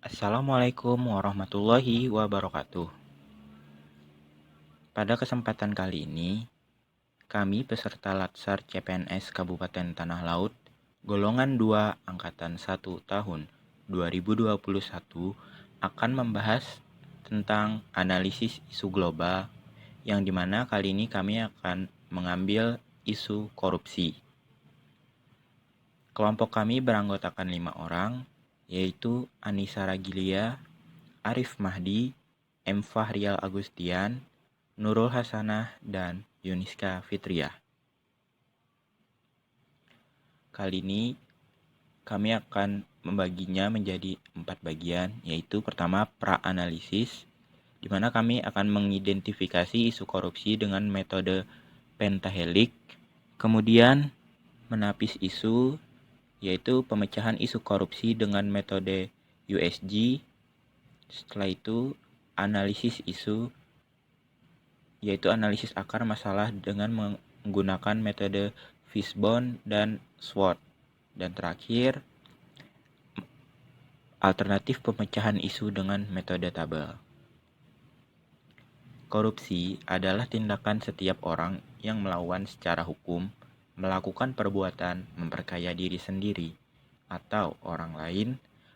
Assalamualaikum warahmatullahi wabarakatuh. Pada kesempatan kali ini, kami peserta Latsar CPNS Kabupaten Tanah Laut, golongan 2 angkatan 1 tahun 2021 akan membahas tentang analisis isu global, yang dimana kali ini kami akan mengambil isu korupsi. Kelompok kami beranggotakan 5 orang, yaitu Anissa Ragilia, Arif Mahdi, M. Fahrial Agustian, Nurul Hasanah, dan Yuniska Fitriah. Kali ini kami akan membaginya menjadi 4 bagian, yaitu pertama pra-analisis, di mana kami akan mengidentifikasi isu korupsi dengan metode pentahelik, kemudian menapis isu, yaitu pemecahan isu korupsi dengan metode USG. Setelah itu, analisis isu, yaitu analisis akar masalah dengan menggunakan metode Fishbone dan SWOT. Dan terakhir, alternatif pemecahan isu dengan metode tabel. Korupsi adalah tindakan setiap orang yang melawan secara hukum, melakukan perbuatan memperkaya diri sendiri, atau orang lain,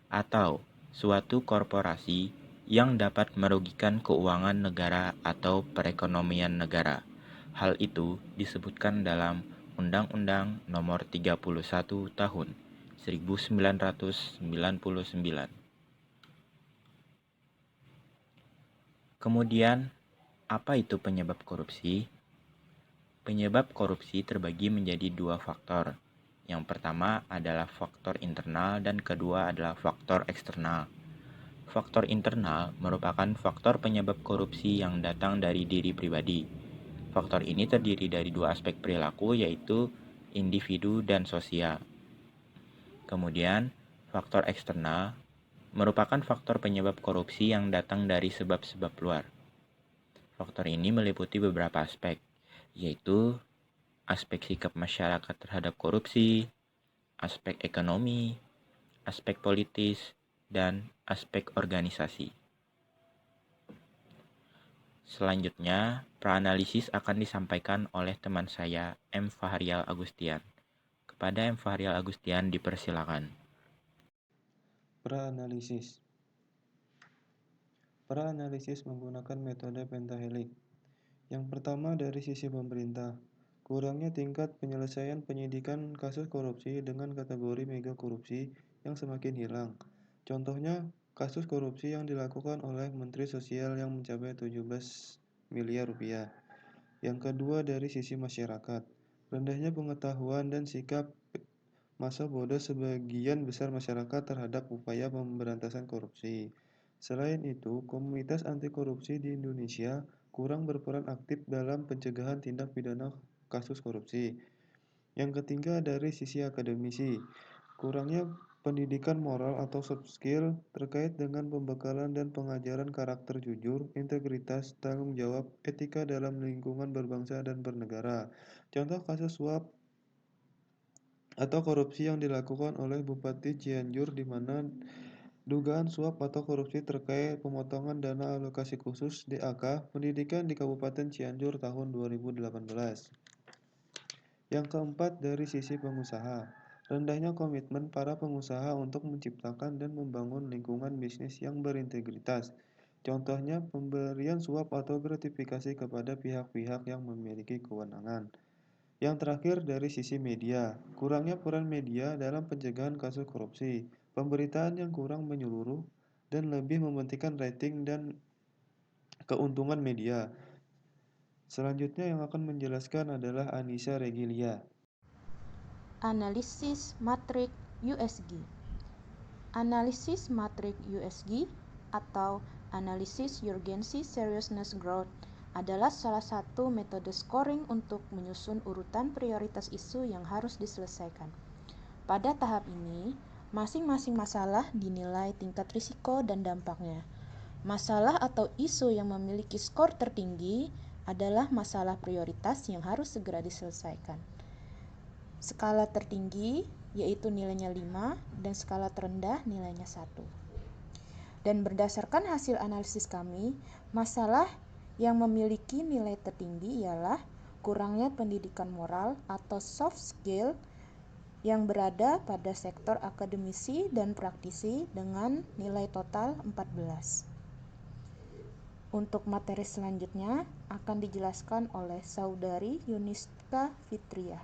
atau suatu korporasi yang dapat merugikan keuangan negara atau perekonomian negara. Hal itu disebutkan dalam Undang-Undang Nomor 31 Tahun 1999. Kemudian, apa itu penyebab korupsi? Penyebab korupsi terbagi menjadi 2 faktor. Yang pertama adalah faktor internal dan kedua adalah faktor eksternal. Faktor internal merupakan faktor penyebab korupsi yang datang dari diri pribadi. Faktor ini terdiri dari 2 aspek perilaku, yaitu individu dan sosial. Kemudian, faktor eksternal merupakan faktor penyebab korupsi yang datang dari sebab-sebab luar. Faktor ini meliputi beberapa aspek, yaitu aspek sikap masyarakat terhadap korupsi, aspek ekonomi, aspek politis, dan aspek organisasi. Selanjutnya, praanalisis akan disampaikan oleh teman saya, M. Fahrial Agustian. Kepada M. Fahrial Agustian dipersilakan. Pra-analisis. Pra-analisis menggunakan metode pentahelik. Yang pertama dari sisi pemerintah, kurangnya tingkat penyelesaian penyidikan kasus korupsi dengan kategori mega korupsi yang semakin hilang. Contohnya, kasus korupsi yang dilakukan oleh Menteri Sosial yang mencapai 17 miliar rupiah. Yang kedua dari sisi masyarakat, rendahnya pengetahuan dan sikap masa bodoh sebagian besar masyarakat terhadap upaya pemberantasan korupsi. Selain itu, komunitas anti korupsi di Indonesia kurang berperan aktif dalam pencegahan tindak pidana kasus korupsi. Yang ketiga dari sisi akademisi, kurangnya pendidikan moral atau soft skill terkait dengan pembekalan dan pengajaran karakter jujur, integritas, tanggung jawab, etika dalam lingkungan berbangsa dan bernegara. Contoh kasus suap atau korupsi yang dilakukan oleh Bupati Cianjur di mana dugaan suap atau korupsi terkait pemotongan dana alokasi khusus DAK pendidikan di Kabupaten Cianjur tahun 2018. Yang keempat dari sisi pengusaha, rendahnya komitmen para pengusaha untuk menciptakan dan membangun lingkungan bisnis yang berintegritas. Contohnya pemberian suap atau gratifikasi kepada pihak-pihak yang memiliki kewenangan. Yang terakhir dari sisi media, kurangnya peran media dalam pencegahan kasus korupsi, pemberitaan yang kurang menyeluruh, dan lebih mementingkan rating dan keuntungan media. Selanjutnya yang akan menjelaskan adalah Anissa Regilia. Analisis matrik USG. Analisis matrik USG atau Analysis Urgency Seriousness Growth adalah salah satu metode scoring untuk menyusun urutan prioritas isu yang harus diselesaikan. Pada tahap ini, masing-masing masalah dinilai tingkat risiko dan dampaknya. Masalah atau isu yang memiliki skor tertinggi adalah masalah prioritas yang harus segera diselesaikan. Skala tertinggi yaitu nilainya 5 dan skala terendah nilainya 1. Dan berdasarkan hasil analisis kami, masalah yang memiliki nilai tertinggi ialah kurangnya pendidikan moral atau soft skill yang berada pada sektor akademisi dan praktisi dengan nilai total 14. Untuk materi selanjutnya akan dijelaskan oleh Saudari Yuniska Fitria.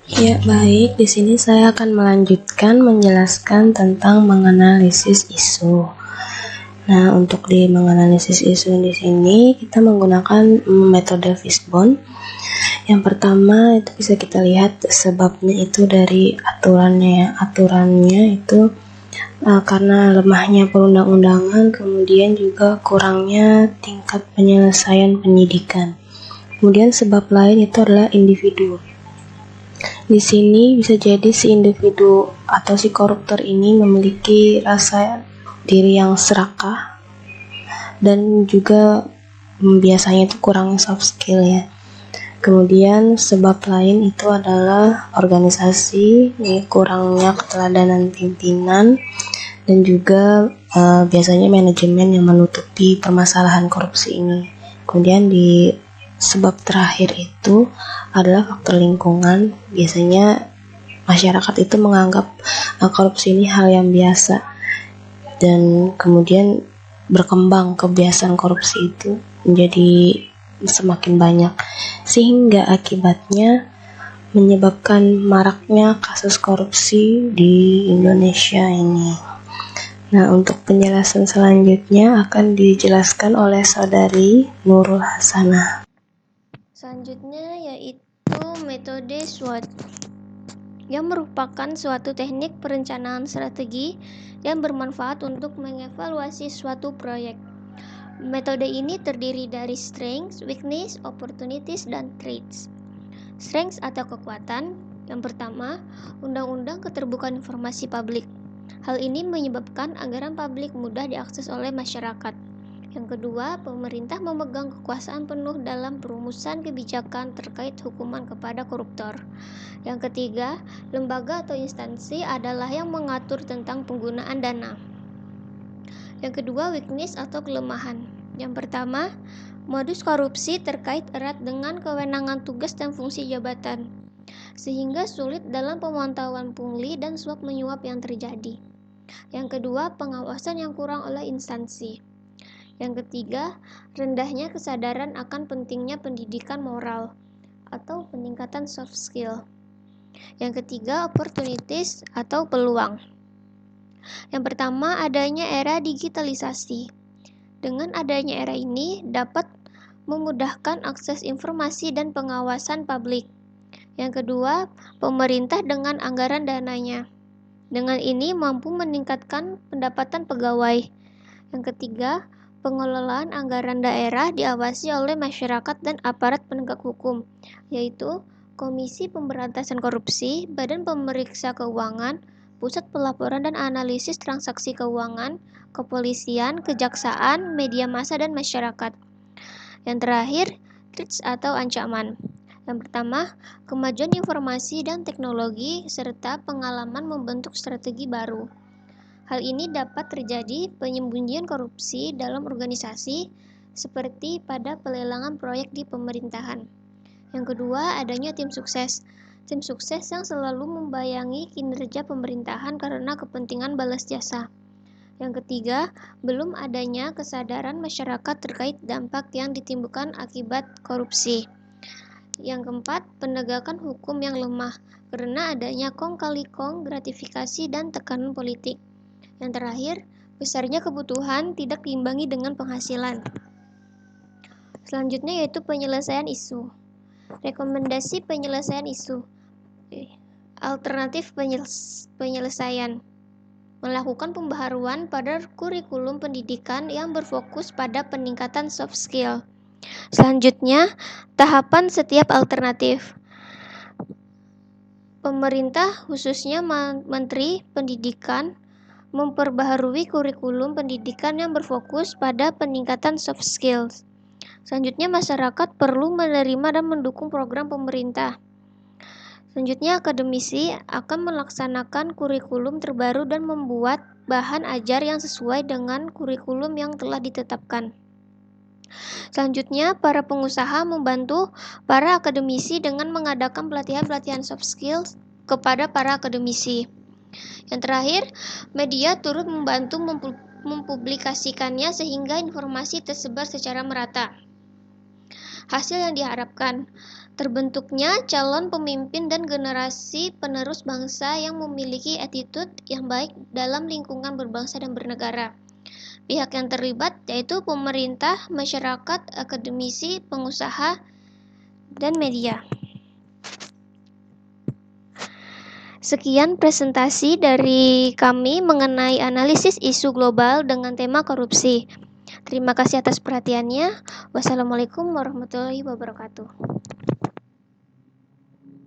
Ya, baik. Di sini saya akan melanjutkan menjelaskan tentang menganalisis isu. Nah, untuk di menganalisis isu di sini kita menggunakan metode Fishbone. Yang pertama itu bisa kita lihat sebabnya itu dari aturannya. Aturannya itu karena lemahnya perundang-undangan, kemudian juga kurangnya tingkat penyelesaian penyidikan. Kemudian sebab lain itu adalah individu. Di sini bisa jadi si individu atau si koruptor ini memiliki rasa diri yang serakah dan juga biasanya itu kurang soft skill ya. Kemudian sebab lain itu adalah organisasi, kurangnya keteladanan pimpinan, dan juga biasanya manajemen yang menutupi permasalahan korupsi ini. Kemudian di sebab terakhir itu adalah faktor lingkungan. Biasanya masyarakat itu menganggap korupsi ini hal yang biasa, dan kemudian berkembang kebiasaan korupsi itu menjadi semakin banyak, sehingga akibatnya menyebabkan maraknya kasus korupsi di Indonesia ini. Nah, untuk penjelasan selanjutnya akan dijelaskan oleh Saudari Nurul Hasanah. Selanjutnya yaitu metode SWOT, yang merupakan suatu teknik perencanaan strategi yang bermanfaat untuk mengevaluasi suatu proyek. Metode ini terdiri dari strengths, weakness, opportunities, dan threats. Strengths atau kekuatan. Yang pertama, undang-undang keterbukaan informasi publik. Hal ini menyebabkan anggaran publik mudah diakses oleh masyarakat. Yang kedua, pemerintah memegang kekuasaan penuh dalam perumusan kebijakan terkait hukuman kepada koruptor. Yang ketiga, lembaga atau instansi adalah yang mengatur tentang penggunaan dana. Yang kedua, weakness atau kelemahan. Yang pertama, modus korupsi terkait erat dengan kewenangan tugas dan fungsi jabatan, sehingga sulit dalam pemantauan pungli dan suap menyuap yang terjadi. Yang kedua, pengawasan yang kurang oleh instansi. Yang ketiga, rendahnya kesadaran akan pentingnya pendidikan moral atau peningkatan soft skill. Yang ketiga, opportunities atau peluang. Yang pertama, adanya era digitalisasi. Dengan adanya era ini dapat memudahkan akses informasi dan pengawasan publik. Yang kedua, pemerintah dengan anggaran dananya. Dengan ini mampu meningkatkan pendapatan pegawai. Yang ketiga, pengelolaan anggaran daerah diawasi oleh masyarakat dan aparat penegak hukum, yaitu Komisi Pemberantasan Korupsi, Badan Pemeriksa Keuangan, Pusat Pelaporan dan Analisis Transaksi Keuangan, Kepolisian, Kejaksaan, media massa, dan masyarakat. Yang terakhir, threats atau ancaman. Yang pertama, kemajuan informasi dan teknologi serta pengalaman membentuk strategi baru. Hal ini dapat terjadi penyembunyian korupsi dalam organisasi seperti pada pelelangan proyek di pemerintahan. Yang kedua, adanya tim sukses. Tim sukses yang selalu membayangi kinerja pemerintahan karena kepentingan balas jasa. Yang ketiga, belum adanya kesadaran masyarakat terkait dampak yang ditimbulkan akibat korupsi. Yang keempat, penegakan hukum yang lemah karena adanya kong kali kong, gratifikasi, dan tekanan politik. Yang terakhir, besarnya kebutuhan tidak diimbangi dengan penghasilan. Selanjutnya yaitu penyelesaian isu. Rekomendasi penyelesaian isu. Alternatif penyelesaian. Melakukan pembaharuan pada kurikulum pendidikan yang berfokus pada peningkatan soft skill. Selanjutnya, tahapan setiap alternatif. Pemerintah, khususnya Menteri Pendidikan, memperbaharui kurikulum pendidikan yang berfokus pada peningkatan soft skills. Selanjutnya, masyarakat perlu menerima dan mendukung program pemerintah. Selanjutnya, akademisi akan melaksanakan kurikulum terbaru dan membuat bahan ajar yang sesuai dengan kurikulum yang telah ditetapkan. Selanjutnya, para pengusaha membantu para akademisi dengan mengadakan pelatihan-pelatihan soft skills kepada para akademisi. Yang terakhir, media turut membantu mempublikasikannya sehingga informasi tersebar secara merata. Hasil yang diharapkan, terbentuknya calon pemimpin dan generasi penerus bangsa yang memiliki attitude yang baik dalam lingkungan berbangsa dan bernegara. Pihak yang terlibat yaitu pemerintah, masyarakat, akademisi, pengusaha, dan media. Sekian presentasi dari kami mengenai analisis isu global dengan tema korupsi. Terima kasih atas perhatiannya. Wassalamualaikum warahmatullahi wabarakatuh.